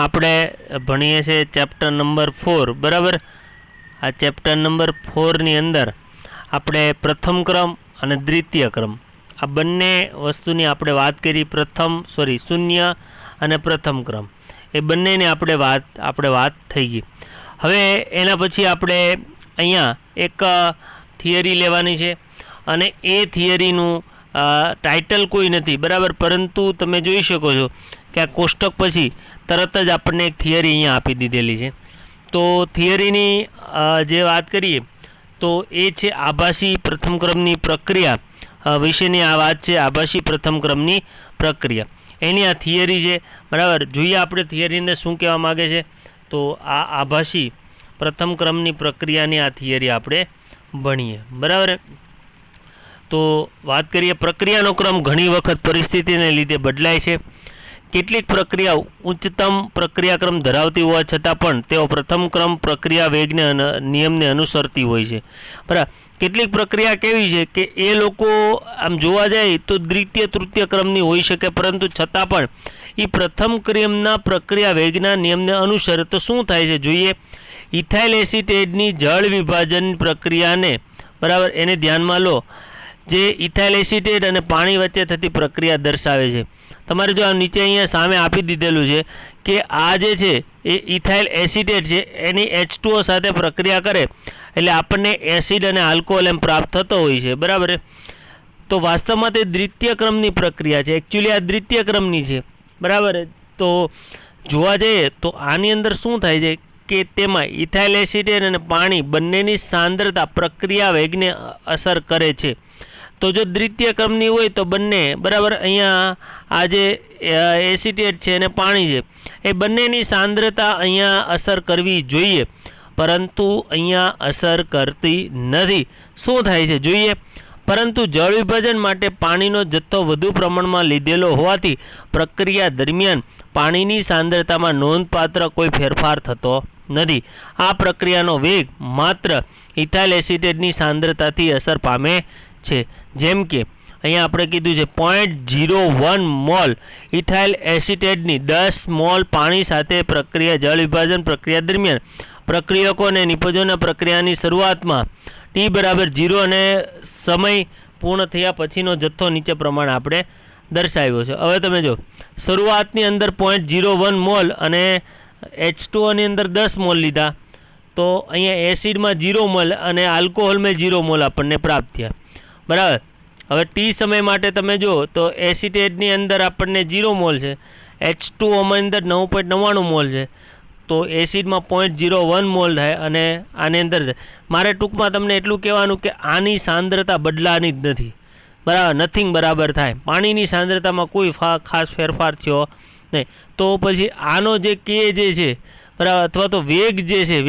આપણે ભણીએ છીએ ચેપ્ટર નંબર 4 બરાબર। આ ચેપ્ટર નંબર 4 ની અંદર આપણે પ્રથમ ક્રમ અને દ્વિતીય ક્રમ આ બંને વસ્તુની આપણે વાત કરી। શૂન્ય અને પ્રથમ ક્રમ એ બંનેની આપણે વાત થઈ ગઈ। હવે એના પછી આપણે અહીંયા એક થિયરી લેવાની છે અને એ થિયરીનું ટાઇટલ કોઈ નથી બરાબર, પરંતુ તમે જોઈ શકો છો કે આ કોષ્ટક પછી તરત જ આપણને એક થિયરી અહીંયા આપી દીધેલી છે। તો થિયરીની જે વાત કરીએ તો એ છે આભાસી પ્રથમ ક્રમની પ્રક્રિયા વિશેની આ વાત છે। આભાસી પ્રથમ ક્રમની પ્રક્રિયા એની આ થિયરી છે બરાબર। જોઈએ આપણે થિયરી અંદર શું કહેવા માગે છે। તો આ આભાસી પ્રથમ ક્રમની પ્રક્રિયાની આ થિયરી આપણે ભણીએ બરાબર। તો વાત કરીએ, પ્રક્રિયાનો ક્રમ ઘણી વખત પરિસ્થિતિને લીધે બદલાય છે। કેટલીક પ્રક્રિયાઓ ઉચ્ચતમ પ્રક્રિયાક્રમ ધરાવતી હોવા છતાં પણ તેઓ પ્રથમ ક્રમ પ્રક્રિયા વેગને નિયમને અનુસરતી હોય છે બરાબર। કેટલીક પ્રક્રિયા કેવી છે કે એ લોકો આમ જોવા જાય તો દ્વિતીય તૃતીય ક્રમની હોઈ શકે, પરંતુ છતાં પણ એ પ્રથમ ક્રમના પ્રક્રિયા વેગના નિયમને અનુસરે તો શું થાય છે જોઈએ। ઇથાઇલ એસિટેટની જળ વિભાજન પ્રક્રિયાને બરાબર એને ધ્યાનમાં લો, જે ઇથાઇલ એસિટેટ અને પાણી વચ્ચે થતી પ્રક્રિયા દર્શાવે છે। તમારે જો આ નીચે અહીંયા સામે આપી દીધેલું છે કે આ જે છે એ ઇથાઇલ એસિટેટ છે એની H2O સાથે પ્રક્રિયા કરે એટલે આપણને એસિડ અને આલ્કોહોલ એમ પ્રાપ્ત થતો હોય છે બરાબર। તો વાસ્તવમાં તે દ્વિતીય ક્રમની પ્રક્રિયા છે, એકચ્યુઅલી આ દ્વિતીય ક્રમની છે બરાબર। તો જોવા જઈએ તો આની અંદર શું થાય છે કે તેમાં ઇથાઇલ એસિટેટ અને પાણી બંનેની સાંદ્રતા પ્રક્રિયા વેગને અસર કરે છે। તો જો દ્વિતીય ક્રમની હોય તો બંને બરાબર અહીંયા આ જે એસિટેટ છે અને પાણી છે એ બંનેની સાંદ્રતા અહીંયા અસર કરવી જોઈએ, પરંતુ અહીંયા અસર કરતી નથી। શું થાય છે જોઈએ। પરંતુ જળ વિભાજન માટે પાણીનો જથ્થો વધુ પ્રમાણમાં લીધેલો હોવાથી પ્રક્રિયા દરમિયાન પાણીની સાંદ્રતામાં નોંધપાત્ર કોઈ ફેરફાર થતો નથી। આ પ્રક્રિયાનો વેગ માત્ર ઇથાઇલ એસિટેટની સાંદ્રતાથી અસર પામે છે। જેમ કે અહીંયા આપણે કીધું છે 0.01 મોલ ઇથાઇલ એસિટેટની 10 મોલ પાણી સાથે પ્રક્રિયા જળ વિભાજન પ્રક્રિયા દરમિયાન પ્રક્રિયકો અને નિપજોના પ્રક્રિયાની શરૂઆતમાં t બરાબર 0 અને સમય પૂર્ણ થયા પછીનો જથ્થો નીચે પ્રમાણે આપણે દર્શાવ્યો છે। હવે તમે જો શરૂઆતની અંદર 0.01 મોલ અને H2O ની અંદર 10 મોલ લીધા, તો અહીંયા એસિડમાં 0 મોલ અને આલ્કોહોલમાં 0 મોલ આપણને પ્રાપ્ત થયા બરાબર। હવે ટી સમય માટે તમે જો તો એસિટેટની અંદર આપણને 0 મોલ છે, H2Oમાં અંદર 9.99 મોલ છે, તો એસિડમાં 0.01 મોલ થાય અને આની અંદર મારે ટૂંકમાં તમને એટલું કહેવાનું કે આની સાંદ્રતા બદલાની જ નથી બરાબર, નથિંગ બરાબર થાય, પાણીની સાંદ્રતામાં કોઈ ખાસ ફેરફાર થયો નહીં। તો પછી આનો જે કે જે છે બરાબર અથવા તો વેગ જે છે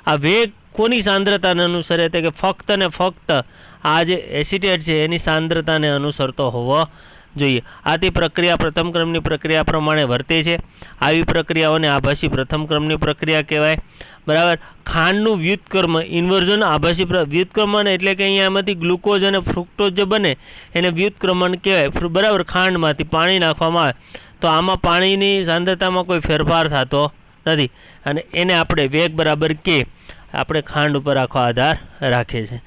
આ વેગ કોની સાંદ્રતાને અનુસરે તો કે ફક્ત ને ફક્ત આ જે એસિટેટ છે એની સાંદ્રતાને અનુસરતો હોવો જોઈએ। આથી પ્રક્રિયા પ્રથમ ક્રમની પ્રક્રિયા પ્રમાણે વર્તે છે। આવી પ્રક્રિયાઓને આભાસી પ્રથમ ક્રમની પ્રક્રિયા કહેવાય બરાબર। ખાંડનું વ્યુત્ક્રમ ઇન્વર્ઝન આભાસી વ્યુત્ક્રમણ એટલે કે અહીંયા એમાંથી ગ્લુકોઝ અને ફ્રુક્ટોઝ જે બને એને વ્યુત્ક્રમણ કહેવાય બરાબર। ખાંડમાંથી પાણી નાખવામાં આવે તો આમાં પાણીની સાંદ્રતામાં કોઈ ફેરફાર થતો નથી અને એને આપણે વેગ બરાબર કે આપણે ખાંડ ઉપર આખો આધાર રાખે છે।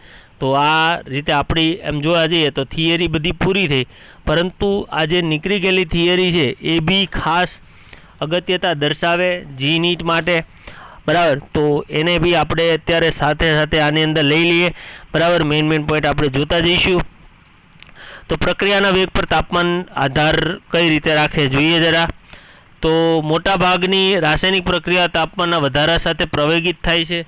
તો આ રીતે આપણી એમ જોવા જઈએ તો થિયરી બધી પૂરી થઈ, પરંતુ આ જે નીકળી ગયેલી થિયરી છે એ બી ખાસ અગત્યતા દર્શાવે જી નીટ માટે બરાબર। તો એને બી આપણે અત્યારે સાથે સાથે આની અંદર લઈ લઈએ બરાબર। મેઇન પોઈન્ટ આપણે જોતા જઈશું। તો પ્રક્રિયાના વેગ પર તાપમાન આધાર કઈ રીતે રાખે જોઈએ જરા। તો મોટાભાગની રાસાયણિક પ્રક્રિયા તાપમાનના વધારા સાથે પ્રવેગિત થાય છે।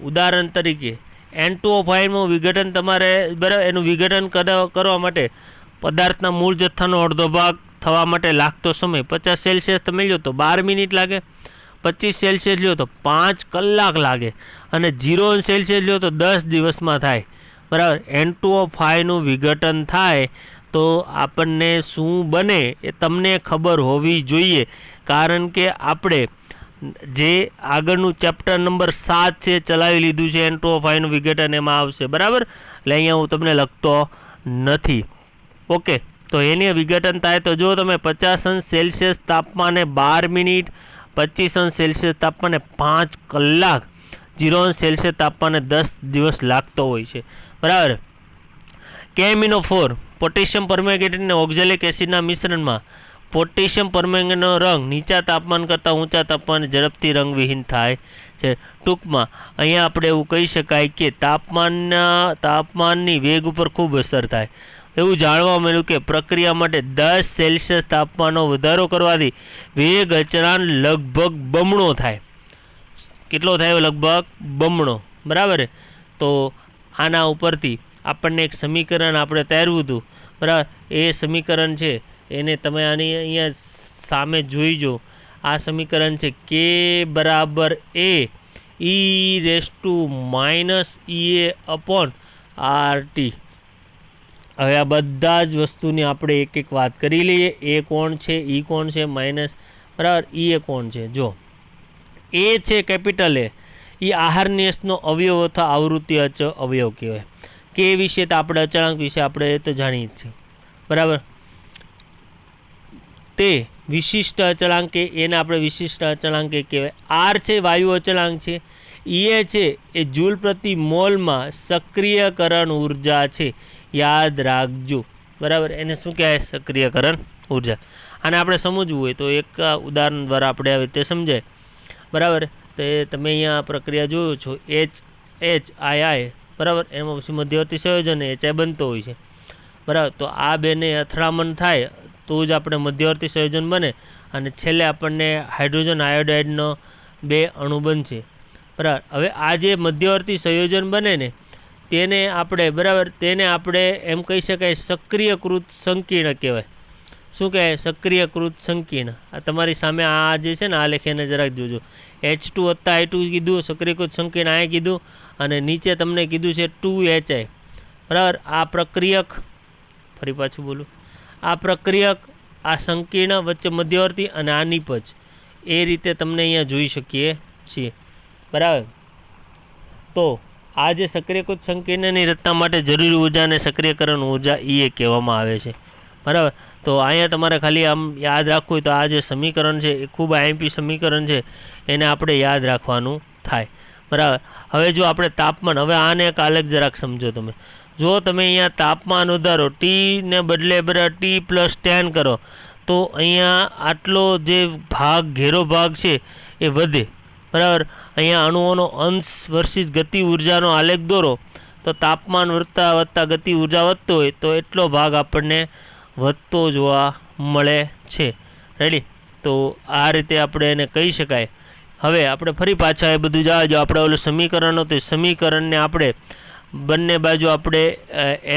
ઉદાહરણ તરીકે N2O5નું વિઘટન તમારે બરાબર એનું વિઘટન કરવા માટે પદાર્થના મૂળ જથ્થાનો અડધો ભાગ થવા માટે લાગતો સમય 50 સેલ્સિયસ તમે લો તો 12 મિનિટ લાગે, 25 સેલ્સિયસ લો તો 5 કલાક લાગે અને 0 સેલ્સિયસ લો તો 10 દિવસમાં થાય બરાબર। N2O5નું વિઘટન થાય તો આપણને શું બને એ તમને ખબર હોવી જોઈએ, કારણ કે આપણે જે આગળનું ચેપ્ટર નંબર 7 છે ચલાવી લીધું છે N2O5નું વિઘટન એમાં આવશે બરાબર। એટલે અહીંયા હું તમને લખતો નથી ઓકે। તો એની વિઘટન થાય તો જો તમે 50 અંશ સેલ્સિયસ તાપમાને 12 મિનિટ 25°C તાપમાને 5 કલાક, 0°C તાપમાને 10 દિવસ લાગતો હોય છે, બરાબર. KMnO4 પોટેશિયમ પરમેંગેનેટ અને ઓક્ઝેલિક એસિડના મિશ્રણમાં પોટેશિયમ પરમેંગેનેટનો રંગ નીચા તાપમાન કરતાં ઊંચા તાપમાને ઝડપથી રંગવિહીન થાય છે. ટૂંકમાં અહીંયા આપણે એવું કહી શકાય કે તાપમાનની વેગ ઉપર ખૂબ અસર થાય. એવું જાણવા મળ્યું કે પ્રક્રિયા માટે 10°C તાપમાનનો વધારો કરવાથી વેગ અચળાંક લગભગ બમણો થાય. કેટલો થાય? લગભગ બમણો, બરાબર. તો આના ઉપરથી આપણને એક સમીકરણ આપણે તૈયારવું હતું, બરાબર. એ સમીકરણ છે એને તમે આની અહીંયા સામે જોઈજો. આ સમીકરણ છે કે બરાબર એ e−EA/RT. હવે આ બધા જ વસ્તુની આપણે એક એક વાત કરી લઈએ. એ કોણ છે, ઈ કોણ છે, માઇનસ, બરાબર, ઈ એ કોણ છે. જો એ છે કેપિટલ એ આહારનિયસનો અવયવ અથવા આવૃત્તિ અવયવ કહેવાય. કે વિશે તો આપણે અચળાંક વિશે આપણે તો જાણીએ જ છીએ, બરાબર. તે વિશિષ્ટ અચળાંક એને આપણે વિશિષ્ટ અચળાંક કહેવાય. આર છે વાયુ અચળાંક છે. ઈએ છે એ જૂલ પ્રતિ મોલમાં સક્રિયકરણ ઉર્જા છે. યાદ રાખજો, બરાબર. એને શું કહેવાય? સક્રિયકરણ ઉર્જા. આને આપણે સમજવું હોય તો એક ઉદાહરણ દ્વારા આપણે આવી રીતે સમજાય, બરાબર. તો તમે અહીંયા પ્રક્રિયા જોયો છો HI, બરાબર. એમાં પછી મધ્યવર્તી સંયોજન HI બનતો હોય છે, બરાબર. તો આ બેને અથડામણ થાય તો જ આપણે મધ્યવર્તી સંયોજન બને અને છેલ્લે આપણને હાઇડ્રોજન આયોડાઇડનો 2 અણુ બનશે, બરાબર. હવે આ જે મધ્યવર્તી સંયોજન બને ને તેને આપણે, બરાબર, તેને આપણે એમ કહી શકાય સક્રિયકૃત સંકીર્ણ કહેવાય. શું કહેવાય? સક્રિયકૃત સંકીર્ણ. આ તમારી સામે આ જે છે ને આ લેખીને જરાક જોજો. H2 + I2 કીધું, સક્રિયકૃત સંકીર્ણ આ કીધું, અને નીચે તમને કીધું છે 2HI, બરાબર. આ પ્રક્રિયક, ફરી પાછું બોલું, આ પ્રક્રિયક, આ સંકીર્ણ વચ્ચે મધ્યવર્તી અને આ નિપજ, એ રીતે તમને અહીંયા જોઈ શકીએ છીએ, બરાબર. તો આ જે સક્રિયકૃત સંકીર્ણની રચના માટે જરૂરી ઉર્જાને સક્રિયકરણ ઉર્જા એ કહેવામાં આવે છે, બરાબર. તો અહીંયા તમારે ખાલી આમ યાદ રાખવું હોય તો આ જે સમીકરણ છે એ ખૂબ આઈએમપી સમીકરણ છે, એને આપણે યાદ રાખવાનું થાય, બરાબર. હવે જો આપણે તાપમાન, હવે આને એક આલેખ જરાક સમજો તમે. જો તમે અહીંયા તાપમાન વધારો T ને બદલે બરાબર T+10 કરો તો અહીંયા આટલો જે ભાગ, ઘેરો ભાગ છે એ વધે, બરાબર. અહીંયા અણુઓનો અંશ વર્સિસ ગતિ ઉર્જાનો આલેખ દોરો તો તાપમાન વધતા વધતા ગતિ ઉર્જા વધતો હોય તો એટલો ભાગ આપણને વધતો જોવા મળે છે. રેડી? તો આ રીતે આપણે એને કહી શકાય. હવે આપણે ફરી પાછા એ બધું જાજો. આપણે ઓલું સમીકરણ હતું, સમીકરણને આપણે બંને બાજુ આપણે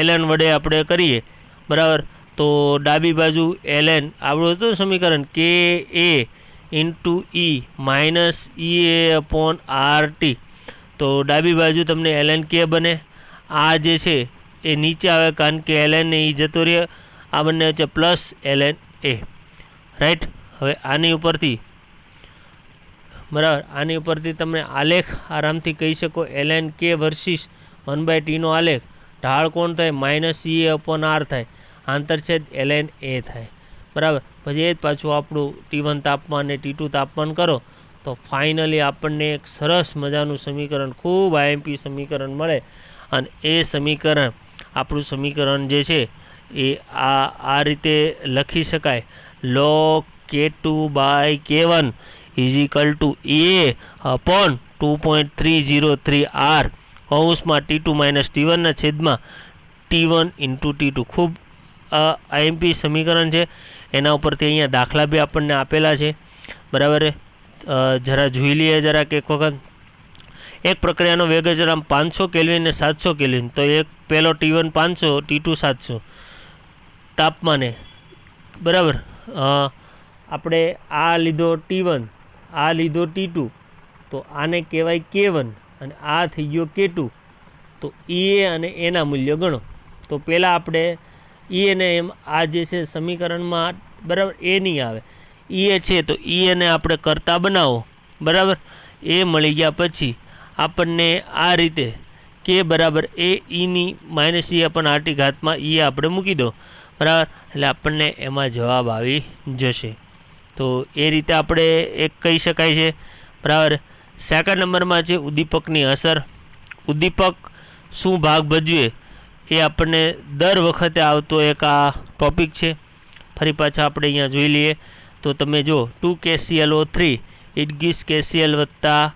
ln વડે આપણે કરીએ, બરાબર. તો ડાબી બાજુ ln આપણું હતું સમીકરણ કે એ -EA/RT. તો ડાબી બાજુ તમને ln કે બને. આ જે છે એ નીચે આવે કારણ કે ln ને એ જતો રહે. આ બંને વચ્ચે +ln A, રાઈટ. હવે આની ઉપરથી, બરાબર, આની ઉપરથી તમે આલેખ આરામથી કહી શકો. ln કે વર્સિસ 1/T નો આલેખ. ઢાળ કોણ થાય? -EA/R થાય. આંતરછેદ ln A થાય, બરાબર. પછી એ જ પાછું આપણું T1 તાપમાન ને T2 તાપમાન કરો તો ફાઇનલી આપણને એક સરસ મજાનું સમીકરણ, ખૂબ આઈએમપી સમીકરણ મળે. અને એ સમીકરણ, આપણું સમીકરણ જે છે એ આ રીતે લખી શકાય. log K2/K1 = A/2.303R કૌંસમાં T2 - T1 ના છેદમાં T1 × T2. ખૂબ આઈએમપી સમીકરણ છે. એના ઉપરથી અહીંયા દાખલા બી આપણને આપેલા છે, બરાબર. જરા જોઈ લઈએ જરાક એક વખત. એક પ્રક્રિયાનો વેગ અચળાંક 500 કેલ્વિન ને 700 કેલ્વિન. તો એક પહેલો T1 500, T2 700 તાપમાને, બરાબર. આપણે આ લીધો T1, આ લીધો T2, તો આને કહેવાય K1 અને આ થઈ ગયો K2. તો એ અને એના મૂલ્ય ગણો. તો પહેલાં આપણે એને એમ આ જે છે સમીકરણમાં, બરાબર, એ નહીં આવે. એ છે તો એને આપણે કરતા બનાવો, બરાબર. એ મળી ગયા પછી આપણને આ રીતે કે બરાબર એ -E/RT ઘાતમાં એ આપણે મૂકી દો, બરાબર. એટલે આપણને એમાં જવાબ આવી જશે. તો એ રીતે આપણે એક કહી શકાય છે, બરાબર. સેકન્ડ નંબરમાં છે ઉદ્દીપકની અસર. ઉદ્દીપક શું ભાગ ભજવે એ આપણને દર વખતે આવતો એક આ ટોપિક છે. ફરી પાછા આપણે અહીંયા જોઈ લઈએ તો તમે જો 2KClO3 ઇટ ગીવ્સ KCl વત્તા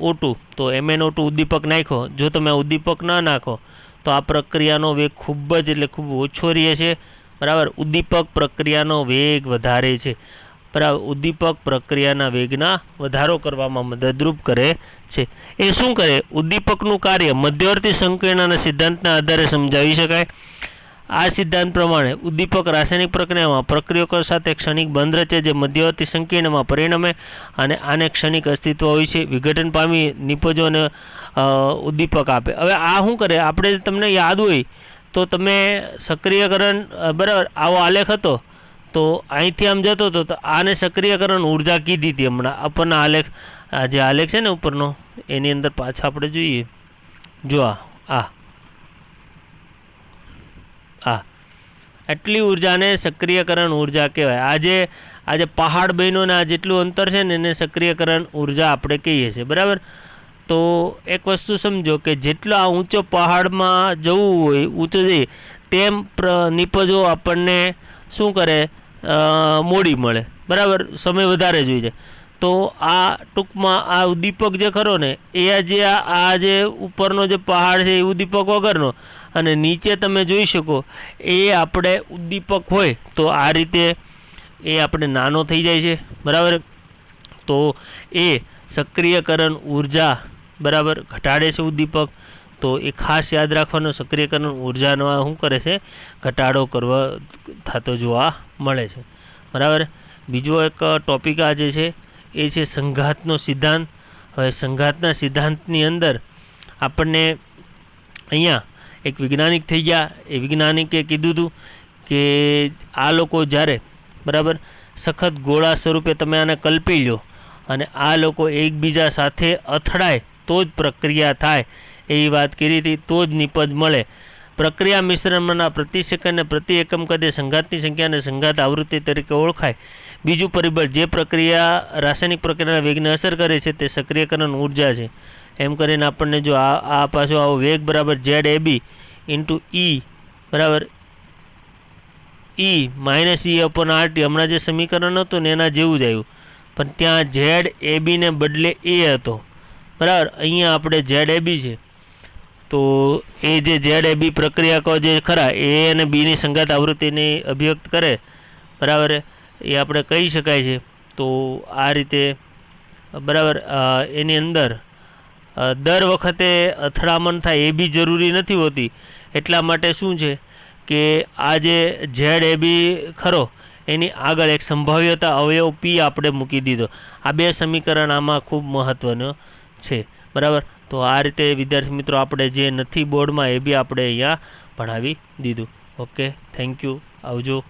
O2, તો MnO2 ઉદ્દીપક નાખો. જો તમે ઉદ્દીપક ન નાખો તો આ પ્રક્રિયાનો વેગ ખૂબ જ એટલે ખૂબ ઓછો રહે છે, બરાબર. ઉદ્દીપક પ્રક્રિયાનો વેગ વધારે છે, બરાબર. ઉદ્દીપક પ્રક્રિયાના વેગના વધારો કરવામાં મદદરૂપ કરે છે. એ શું કરે? ઉદ્દીપકનું કાર્ય મધ્યવર્તી સંકીર્ણના સિદ્ધાંતના આધારે સમજાવી શકાય. આ સિદ્ધાંત પ્રમાણે ઉદ્દીપક રાસાયણિક પ્રક્રિયામાં પ્રક્રિયકો સાથે ક્ષણિક બંધ રચે જે મધ્યવર્તી સંકીર્ણમાં પરિણમે અને આને ક્ષણિક અસ્તિત્વ હોય છે. વિઘટન પામી નિપજોને ઉદ્દીપક આપે. હવે આ શું કરે? આપણે તમને યાદ હોય તો તમે સક્રિયકરણ, બરાબર, આવો આલેખ હતો તો અહીંથી આમ જતો હતો તો આને સક્રિયકરણ ઉર્જા કીધી હતી. હમણાં ઉપરના આલેખ, આ જે આલેખ છે ને ઉપરનો, એની અંદર પાછા આપણે જોઈએ. જો આ આટલી ઉર્જાને સક્રિયકરણ ઉર્જા કહેવાય. આજે પહાડ બહેનોને આ જેટલું અંતર છે ને એને સક્રિયકરણ ઉર્જા આપણે કહીએ છીએ, બરાબર. તો એક વસ્તુ સમજો કે જેટલો આ ઊંચો પહાડમાં જવું હોય, ઊંચો જઈએ તેમ નિપજો આપણને શું કરે? મોડી મળે, બરાબર. સમય વધારે જોઈએ છે. તો આ ટૂંકમાં આ ઉદ્દીપક જે ખરો ને એ આ જે ઉપરનો જે પહાડ છે એ ઉદ્દીપક વગરનો, અને નીચે તમે જોઈ શકો એ આપણે ઉદ્દીપક હોય તો આ રીતે એ આપણે નાનો થઈ જાય છે, બરાબર. તો એ સક્રિયકરણ ઉર્જા, બરાબર, ઘટાડે છે ઉદ્દીપક. તો એ ખાસ યાદ રાખવાનું, સક્રિયકરણ ઉર્જાનો શું કરે છે? ઘટાડો કરવા થતો જોવા મળે છે, બરાબર. બીજો એક ટોપિક આ જે છે એ છે સંઘાતનો સિદ્ધાંત. હવે સંઘાતના સિદ્ધાંતની અંદર આપણને અહીંયા એક વૈજ્ઞાનિક થઈ ગયા. એ વૈજ્ઞાનિકે કીધું હતું કે આ લોકો જ્યારે, બરાબર, સખત ગોળા સ્વરૂપે તમે આને કલ્પી લો અને આ લોકો એકબીજા સાથે અથડાય તો જ પ્રક્રિયા થાય એવી વાત કરી હતી, તો જ નિપજ મળે. પ્રક્રિયા મિશ્રણના પ્રતિ સેકન્ડને પ્રતિ એકમ કદે સંઘાતની સંખ્યાને સંઘાત આવૃત્તિ તરીકે ઓળખાય. બીજું પરિબળ જે પ્રક્રિયા રાસાયણિક પ્રક્રિયાના વેગને અસર કરે છે તે સક્રિયકરણ ઉર્જા છે. એમ કરીને આપણને જો આ પાછો આવો વેગ બરાબર ZAB ઇન્ટુ E, બરાબર, E માઇનસ E/RT, હમણાં જે સમીકરણ હતું ને એના જેવું જ આવ્યું, પણ ત્યાં ZAB ને બદલે A હતો, બરાબર. અહીંયા આપણે ZAB છે તો એ જે ZAB પ્રક્રિયાકો જે ખરા એ અને બીની સંઘાત આવૃત્તિની અભિવ્યક્ત કરે, બરાબર, એ આપણે કહી શકાય છે. તો આ રીતે, બરાબર, એની અંદર દર વખતે અથડામણ થાય એ બી જરૂરી નથી હોતી. એટલા માટે શું છે કે આ જે ZAB ખરો એની આગળ એક સંભાવ્યતા અવયવ P આપણે મૂકી દીધો. આ બે સમીકરણ આમાં ખૂબ મહત્ત્વનું છે, બરાબર. તો આ રીતે વિદ્યાર્થી મિત્રો આપણે જે નથી બોર્ડમાં એ બી આપણે અહીંયા ભણાવી દીધું. ઓકે, થેન્ક યુ, આવજો.